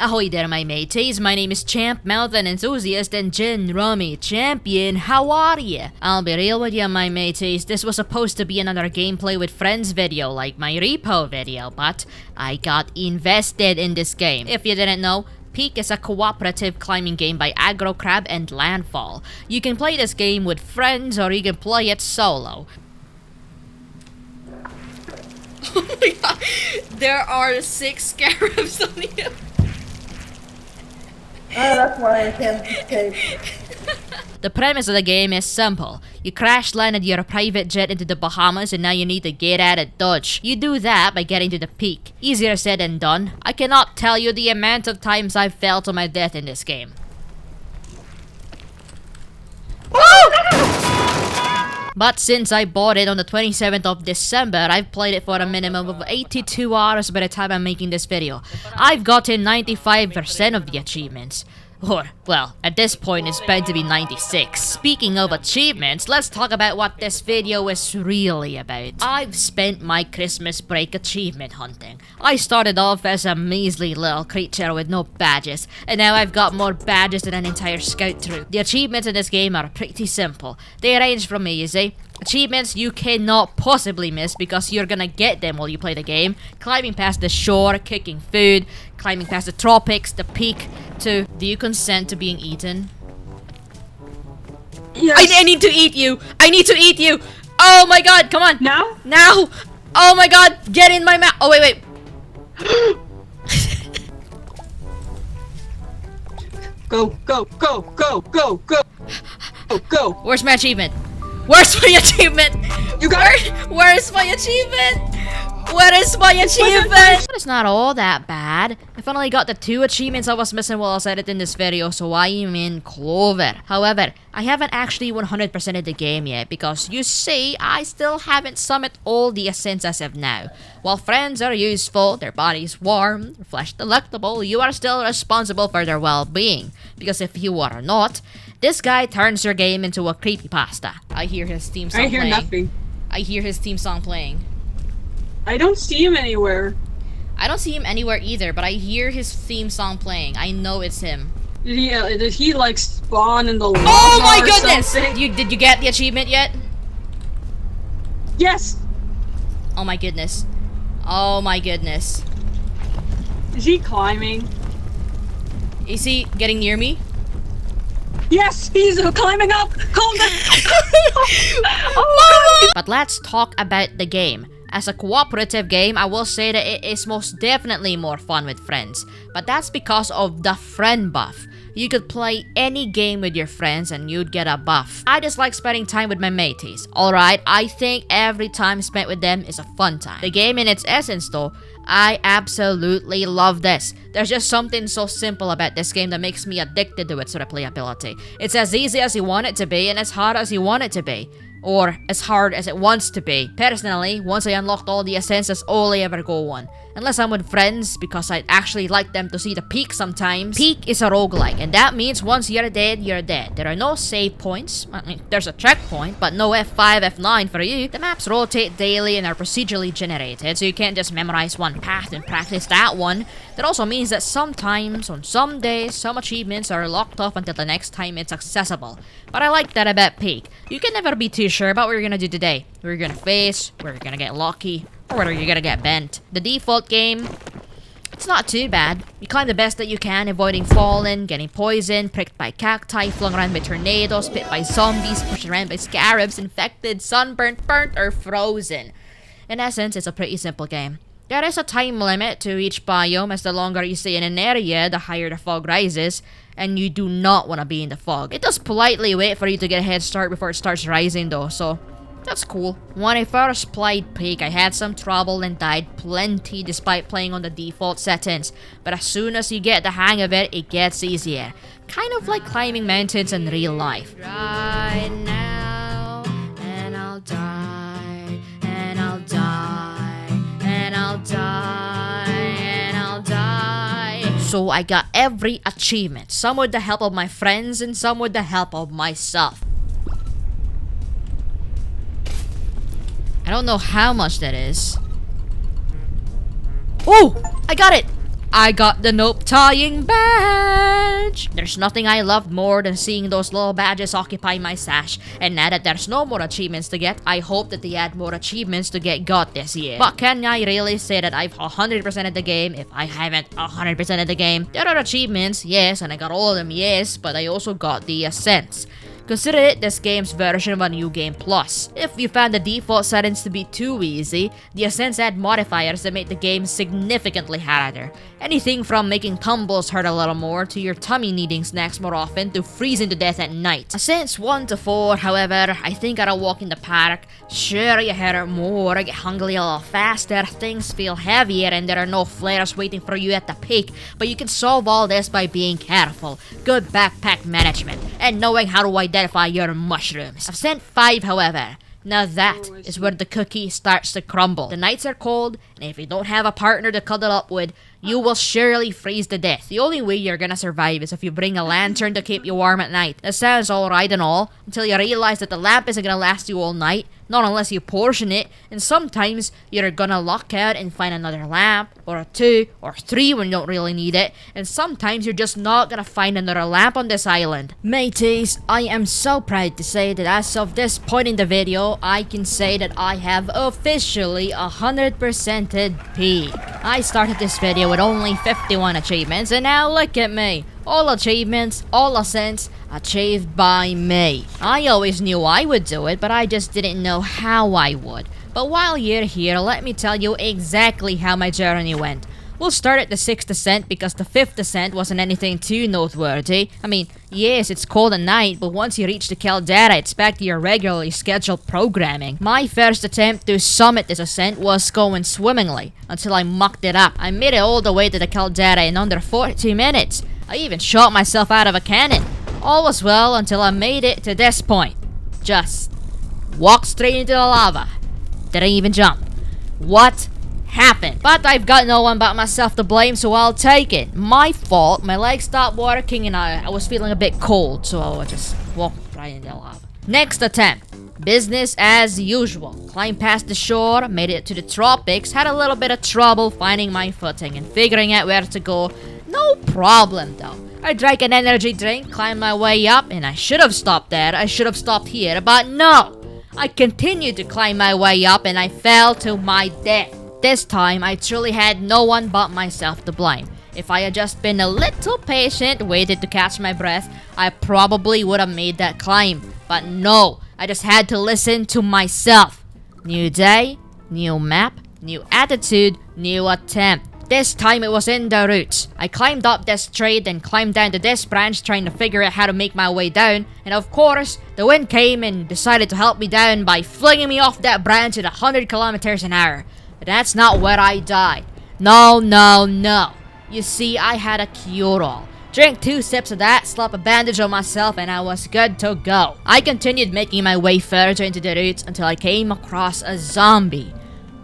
Ahoy there my mateys, my name is Champ, Mountain Enthusiast, and Gin Rummy Champion. How are ya? I'll be real with ya my mateys, this was supposed to be another gameplay with friends video like my repo video, but I got invested in this game. If you didn't know, Peak is a cooperative climbing game by Aggro Crab and Landfall. You can play this game with friends or you can play it solo. Oh my god, there are 6 scarabs on you. Oh, that's why I can't escape. The premise of the game is simple. You crash landed your private jet into the Bahamas and now you need to get out of Dodge. You do that by getting to the peak. Easier said than done. I cannot tell you the amount of times I fell to my death in this game. But since I bought it on the 27th of December, I've played it for a minimum of 82 hours by the time I'm making this video. I've gotten 95% of the achievements. Or, well, at this point it's bound to be 96. Speaking of achievements, let's talk about what this video is really about. I've spent my Christmas break achievement hunting. I started off as a measly little creature with no badges, and now I've got more badges than an entire scout troop. The achievements in this game are pretty simple. They range from easy achievements you cannot possibly miss because you're gonna get them while you play the game. Climbing past the shore, cooking food, climbing past the tropics, the peak, to do you consent to being eaten? Yes. I need to eat you! I need to eat you! Oh my god, come on! Now? Now! Oh my god, get in my mouth! Oh wait. Go, go, go, go, go, go, go, go. Where's my achievement? Where's my achievement? You got it. Where's my achievement? Where is my achievement? But it's not all that bad. I finally got the 2 achievements I was missing while I was editing this video, so I am in clover. However, I haven't actually 100%ed the game yet because you see, I still haven't summoned all the ascents as of now. While friends are useful, their bodies warm, their flesh delectable, you are still responsible for their well-being. Because if you are not, this guy turns your game into a creepypasta. I hear his theme song playing. I hear nothing. I hear his theme song playing. I don't see him anywhere. I don't see him anywhere either, but I hear his theme song playing. I know it's him. Did he like spawn in the lava? Oh my goodness! Something? Did you get the achievement yet? Yes. Oh my goodness. Oh my goodness. Is he climbing? Is he getting near me? Yes, he's climbing up. Calm down. Oh, but let's talk about the game. As a cooperative game, I will say that it is most definitely more fun with friends. But that's because of the friend buff. You could play any game with your friends and you'd get a buff. I just like spending time with my mateys. Alright, I think every time spent with them is a fun time. The game in its essence though, I absolutely love this. There's just something so simple about this game that makes me addicted to its replayability. It's as easy as you want it to be and as hard as you want it to be. Or as hard as it wants to be. Personally, once I unlocked all the ascents, that's all I ever go on. Unless I'm with friends, because I'd actually like them to see the peak sometimes. Peak is a roguelike, and that means once you're dead, you're dead. There are no save points. I mean, there's a checkpoint, but no F5, F9 for you. The maps rotate daily and are procedurally generated, so you can't just memorize one path and practice that one. That also means that sometimes, on some days, some achievements are locked off until the next time it's accessible. But I like that about Peak. You can never be too sure about what you're gonna do today. Where you're gonna face, where you're gonna get lucky, or whether you're gonna get bent. The default game, it's not too bad. You climb the best that you can, avoiding falling, getting poisoned, pricked by cacti, flung around by tornadoes, bit by zombies, pushed around by scarabs, infected, sunburnt, burnt, or frozen. In essence, it's a pretty simple game. There is a time limit to each biome, as the longer you stay in an area, the higher the fog rises, and you do not want to be in the fog. It does politely wait for you to get a head start before it starts rising though, so that's cool. When I first played Peak, I had some trouble and died plenty despite playing on the default settings, but as soon as you get the hang of it, it gets easier. Kind of like climbing mountains in real life. Right now, and I'll die, and I'll die, and I'll die, and I'll die. So I got every achievement, some with the help of my friends and some with the help of myself. I don't know how much that is. Oh! I got it! I got the nope tying badge! There's nothing I loved more than seeing those little badges occupy my sash, and now that there's no more achievements to get, I hope that they add more achievements to get got this year. But can I really say that I've 100%ed the game if I haven't 100%ed the game? There are achievements, yes, and I got all of them, yes, but I also got the ascents. Consider it this game's version of a new game plus. If you found the default settings to be too easy, the Ascents add modifiers that make the game significantly harder. Anything from making tumbles hurt a little more, to your tummy needing snacks more often, to freezing to death at night. Ascents 1 to 4, however, I think at a walk in the park, sure you hurt more, get hungry a little faster, things feel heavier, and there are no flares waiting for you at the peak, but you can solve all this by being careful, good backpack management, and knowing how to identify your mushrooms. Ascent 5, however, now that is where the cookie starts to crumble. The nights are cold, and if you don't have a partner to cuddle up with, you will surely freeze to death. The only way you're gonna survive is if you bring a lantern to keep you warm at night. That sounds alright and all, until you realize that the lamp isn't gonna last you all night, not unless you portion it, and sometimes you're gonna luck out and find another lamp, or 2, or 3 when you don't really need it, and sometimes you're just not gonna find another lamp on this island. Mateys, I am so proud to say that as of this point in the video, I can say that I have officially 100%ed peak. I started this video with only 51 achievements, and now look at me. All achievements, all ascents, achieved by me. I always knew I would do it, but I just didn't know how I would. But while you're here, let me tell you exactly how my journey went. We'll start at the 6th ascent because the 5th ascent wasn't anything too noteworthy. I mean, yes, it's cold at night, but once you reach the caldera, it's back to your regularly scheduled programming. My first attempt to summit this ascent was going swimmingly, until I mucked it up. I made it all the way to the caldera in under 42 minutes. I even shot myself out of a cannon. All was well until I made it to this point. Just walked straight into the lava. Didn't even jump. What happened? But I've got no one but myself to blame, so I'll take it. My fault. My legs stopped working and I was feeling a bit cold, so I just walked right into the lava. Next attempt. Business as usual. Climbed past the shore, made it to the tropics, had a little bit of trouble finding my footing and figuring out where to go. No problem though. I drank an energy drink, climbed my way up, and I should have stopped there. I should have stopped here, but no! I continued to climb my way up and I fell to my death. This time, I truly had no one but myself to blame. If I had just been a little patient, waited to catch my breath, I probably would have made that climb. But no, I just had to listen to myself. New day, new map, new attitude, new attempt. This time it was in the roots. I climbed up this tree, then climbed down to this branch trying to figure out how to make my way down. And of course, the wind came and decided to help me down by flinging me off that branch at 100 kilometers an hour. But that's not where I died. No, no, no. You see, I had a cure-all. Drank 2 sips of that, slapped a bandage on myself, and I was good to go. I continued making my way further into the roots until I came across a zombie.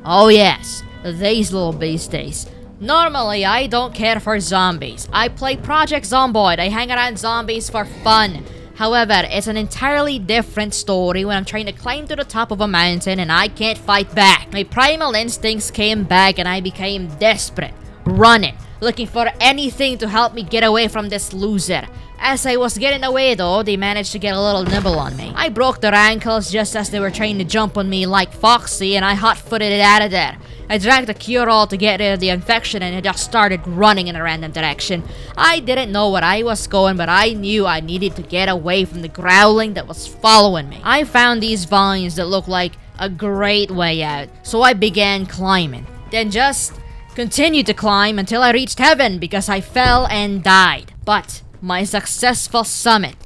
Oh yes, these little beasties. Normally, I don't care for zombies. I play Project Zomboid. I hang around zombies for fun. However, it's an entirely different story when I'm trying to climb to the top of a mountain and I can't fight back. My primal instincts came back and I became desperate, running, looking for anything to help me get away from this loser. As I was getting away though, they managed to get a little nibble on me. I broke their ankles just as they were trying to jump on me like Foxy, and I hot-footed it out of there. I drank the cure-all to get rid of the infection and I just started running in a random direction. I didn't know where I was going, but I knew I needed to get away from the growling that was following me. I found these vines that looked like a great way out, so I began climbing. Then just continued to climb until I reached heaven because I fell and died. But my successful summit,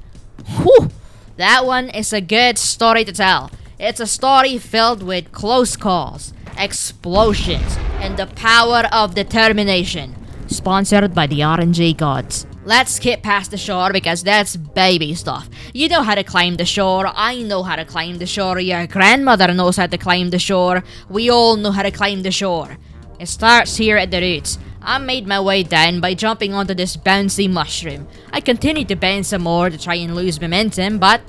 whew, that one is a good story to tell. It's a story filled with close calls, explosions, and the power of determination. Sponsored by the RNG gods. Let's skip past the shore because that's baby stuff. You know how to climb the shore. I know how to climb the shore. Your grandmother knows how to climb the shore. We all know how to climb the shore. It starts here at the roots. I made my way down by jumping onto this bouncy mushroom. I continued to bend some more to try and lose momentum, but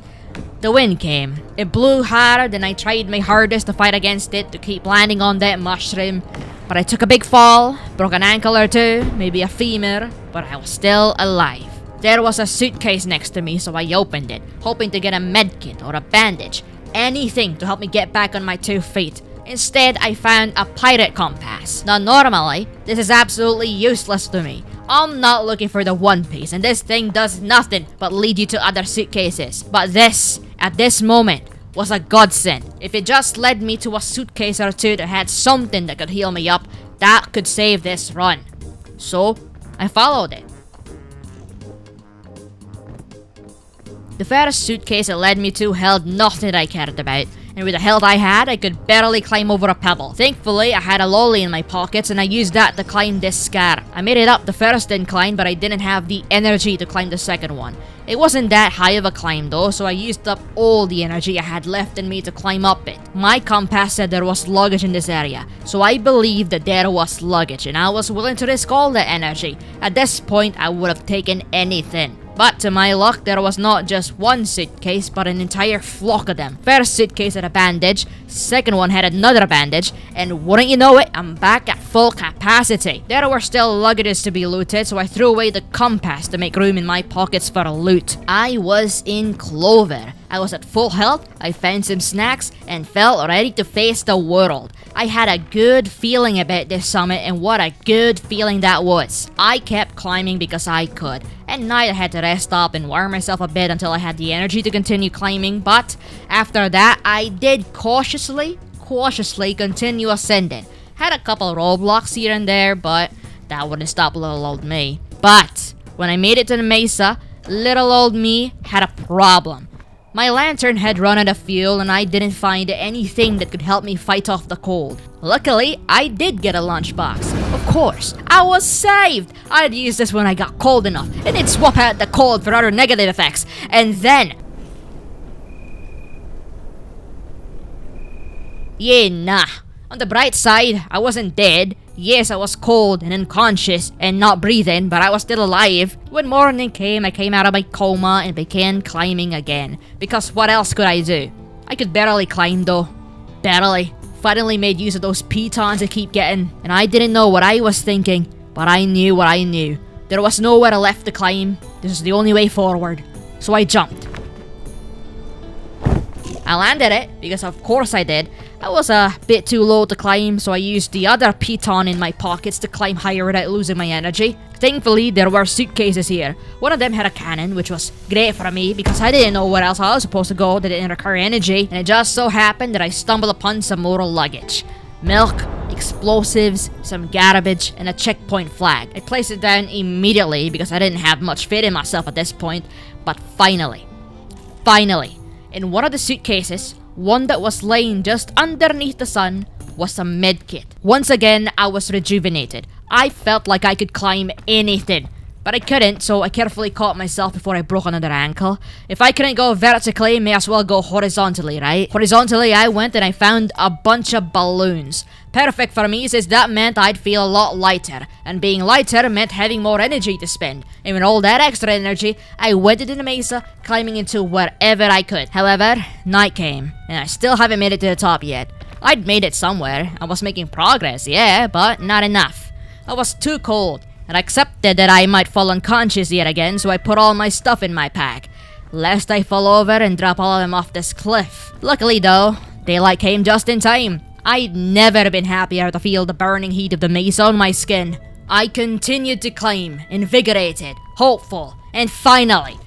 the wind came. It blew hard and I tried my hardest to fight against it to keep landing on that mushroom. But I took a big fall, broke an ankle or two, maybe a femur, but I was still alive. There was a suitcase next to me, so I opened it, hoping to get a medkit or a bandage, anything to help me get back on my 2 feet. Instead, I found a pirate compass. Now normally, this is absolutely useless to me. I'm not looking for the One Piece, and this thing does nothing but lead you to other suitcases. But this, at this moment, was a godsend. If it just led me to a suitcase or two that had something that could heal me up, that could save this run. So, I followed it. The first suitcase it led me to held nothing that I cared about, and with the health I had, I could barely climb over a pebble. Thankfully, I had a lolly in my pockets and I used that to climb this scar. I made it up the first incline, but I didn't have the energy to climb the second one. It wasn't that high of a climb though, so I used up all the energy I had left in me to climb up it. My compass said there was luggage in this area, so I believed that there was luggage and I was willing to risk all that energy. At this point, I would have taken anything. But to my luck, there was not just one suitcase, but an entire flock of them. First suitcase had a bandage, second one had another bandage, and wouldn't you know it, I'm back at full capacity. There were still luggages to be looted, so I threw away the compass to make room in my pockets for loot. I was in clover. I was at full health, I found some snacks, and felt ready to face the world. I had a good feeling about this summit, and what a good feeling that was. I kept climbing because I could. At night I had to rest up and warm myself a bit until I had the energy to continue climbing, but after that I did cautiously continue ascending. Had a couple roadblocks here and there, but that wouldn't stop little old me. But when I made it to the mesa, little old me had a problem. My lantern had run out of fuel and I didn't find anything that could help me fight off the cold. Luckily, I did get a lunchbox. Of course, I was saved! I'd use this when I got cold enough, and it'd swap out the cold for other negative effects. And then... yeah, nah. On the bright side, I wasn't dead. Yes, I was cold and unconscious and not breathing, but I was still alive. When morning came, I came out of my coma and began climbing again. Because what else could I do? I could barely climb though. Barely. Finally made use of those pitons I keep getting, and I didn't know what I was thinking, but I knew what I knew. There was nowhere left to climb. This was the only way forward. So I jumped. I landed it, because of course I did. I was a bit too low to climb, so I used the other piton in my pockets to climb higher without losing my energy. Thankfully, there were suitcases here. One of them had a cannon, which was great for me because I didn't know where else I was supposed to go that didn't require energy, and it just so happened that I stumbled upon some more luggage. Milk, explosives, some garbage, and a checkpoint flag. I placed it down immediately because I didn't have much faith in myself at this point, but finally, in one of the suitcases, one that was laying just underneath the sun, was a medkit. Once again, I was rejuvenated. I felt like I could climb anything, but I couldn't, so I carefully caught myself before I broke another ankle. If I couldn't go vertically, may as well go horizontally, right? Horizontally, I went and I found a bunch of balloons. Perfect for me, since that meant I'd feel a lot lighter, and being lighter meant having more energy to spend. And with all that extra energy, I went into the mesa, climbing into wherever I could. However, night came, and I still haven't made it to the top yet. I'd made it somewhere. I was making progress, yeah, but not enough. I was too cold, and I accepted that I might fall unconscious yet again, so I put all my stuff in my pack, lest I fall over and drop all of them off this cliff. Luckily though, daylight came just in time. I'd never been happier to feel the burning heat of the mesa on my skin. I continued to climb, invigorated, hopeful, and finally,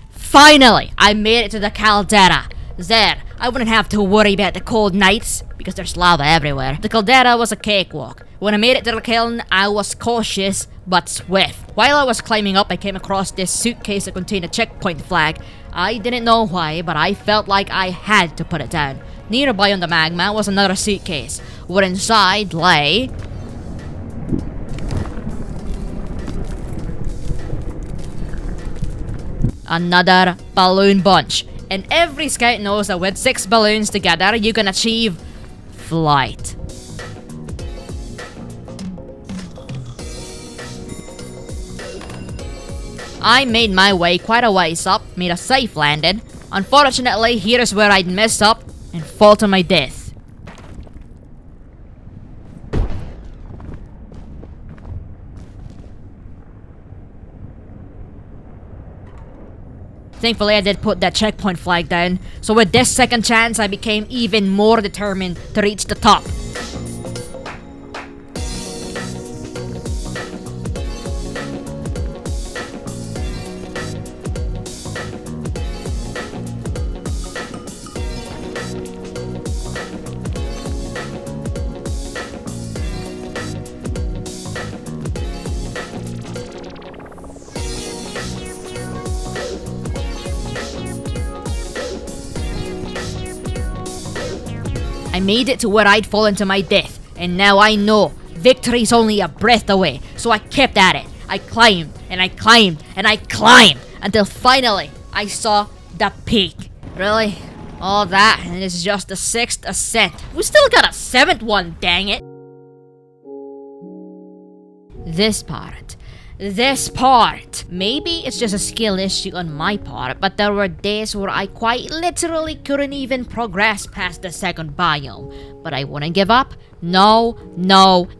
I made it to the caldera. There, I wouldn't have to worry about the cold nights, because there's lava everywhere. The caldera was a cakewalk. When I made it to the kiln, I was cautious, but swift. While I was climbing up, I came across this suitcase that contained a checkpoint flag. I didn't know why, but I felt like I had to put it down. Nearby on the magma was another suitcase, where inside lay... another balloon bunch. And every scout knows that with 6 balloons together, you can achieve flight. I made my way quite a ways up, made a safe landing. Unfortunately, here's where I'd mess up and fall to my death. Thankfully, I did put that checkpoint flag down, so with this second chance, I became even more determined to reach the top. I made it to where I'd fallen to my death, and now I know victory's only a breath away, so I kept at it. I climbed, and I climbed, and I climbed, until finally I saw the peak. Really? All that, and it's just the 6th ascent. We still got a 7th one, dang it! This part. Maybe it's just a skill issue on my part, but there were days where I quite literally couldn't even progress past the 2nd biome. But I wouldn't give up. No,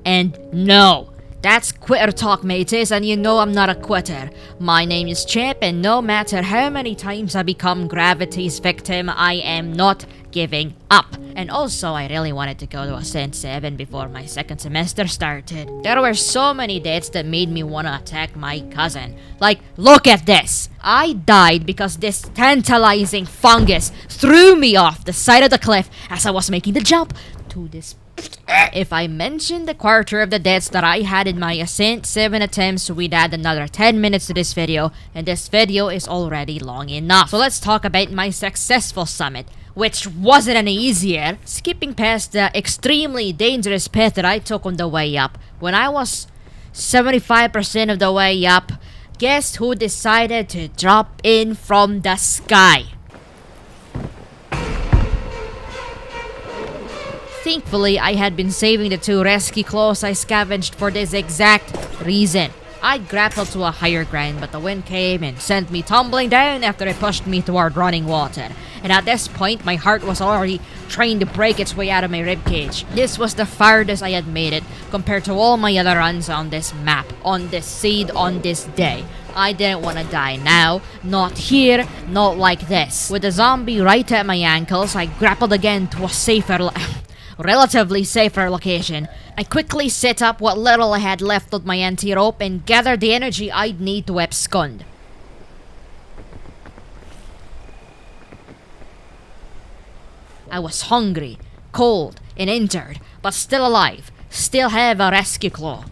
and no. That's quitter talk, mateys, and you know I'm not a quitter. My name is Champ, and no matter how many times I become gravity's victim, I am not giving up. And also, I really wanted to go to Ascent 7 before my 2nd semester started. There were so many dates that made me want to attack my cousin. Like, look at this! I died because this tantalizing fungus threw me off the side of the cliff as I was making the jump to this. If I mentioned the quarter of the deaths that I had in my Ascent 7 attempts, we'd add another 10 minutes to this video, and this video is already long enough. So let's talk about my successful summit, which wasn't any easier, skipping past the extremely dangerous path that I took on the way up. When I was 75% of the way up, guess who decided to drop in from the sky? Thankfully, I had been saving the 2 rescue claws I scavenged for this exact reason. I grappled to a higher ground, but the wind came and sent me tumbling down after it pushed me toward running water. And at this point, my heart was already trying to break its way out of my ribcage. This was the farthest I had made it compared to all my other runs on this map, on this seed, on this day. I didn't want to die now, not here, not like this. With the zombie right at my ankles, I grappled again to a relatively safer location. I quickly set up what little I had left of my anti-rope and gathered the energy I'd need to abscond. I was hungry, cold, and injured, but still alive. Still have a rescue claw.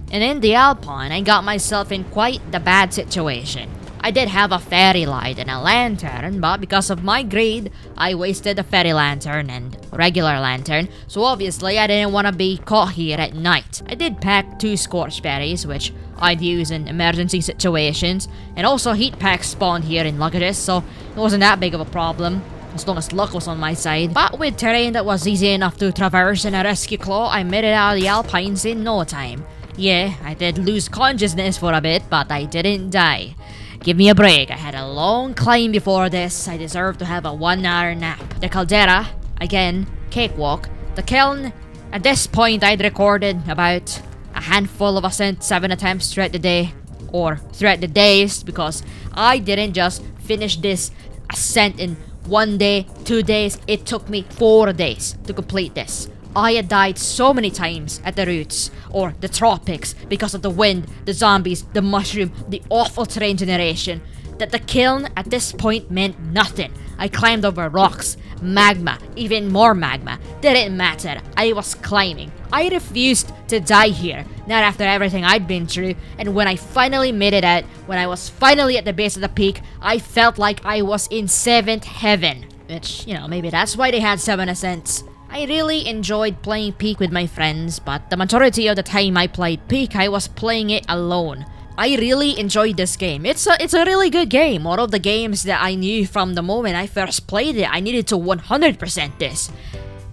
And in the Alpine, I got myself in quite the bad situation. I did have a fairy light and a lantern, but because of my greed, I wasted the fairy lantern and regular lantern, so obviously I didn't want to be caught here at night. I did pack 2 scorch berries, which I'd use in emergency situations, and also heat packs spawned here in luggages, so it wasn't that big of a problem, as long as luck was on my side. But with terrain that was easy enough to traverse and a rescue claw, I made it out of the Alpines in no time. Yeah, I did lose consciousness for a bit, but I didn't die. Give me a break, I had a long climb before this, I deserve to have a 1-hour nap. The caldera, again, cakewalk. The kiln, at this point I'd recorded about a handful of Ascent 7 attempts throughout the day, or throughout the days, because I didn't just finish this Ascent in 1 day, 2 days, it took me 4 days to complete this. I had died so many times at the roots, or the tropics, because of the wind, the zombies, the mushroom, the awful terrain generation, that the kiln at this point meant nothing. I climbed over rocks, magma, even more magma. Didn't matter, I was climbing. I refused to die here, not after everything I'd been through, and when I finally made it out, when I was finally at the base of the peak, I felt like I was in 7th heaven. Which, maybe that's why they had 7 ascents. I really enjoyed playing Peak with my friends, but the majority of the time I played Peak, I was playing it alone. I really enjoyed this game. It's a really good game. One of the games that I knew from the moment I first played it, I needed to 100% this.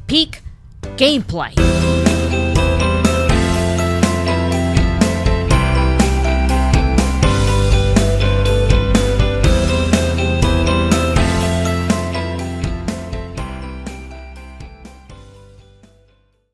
Peak gameplay.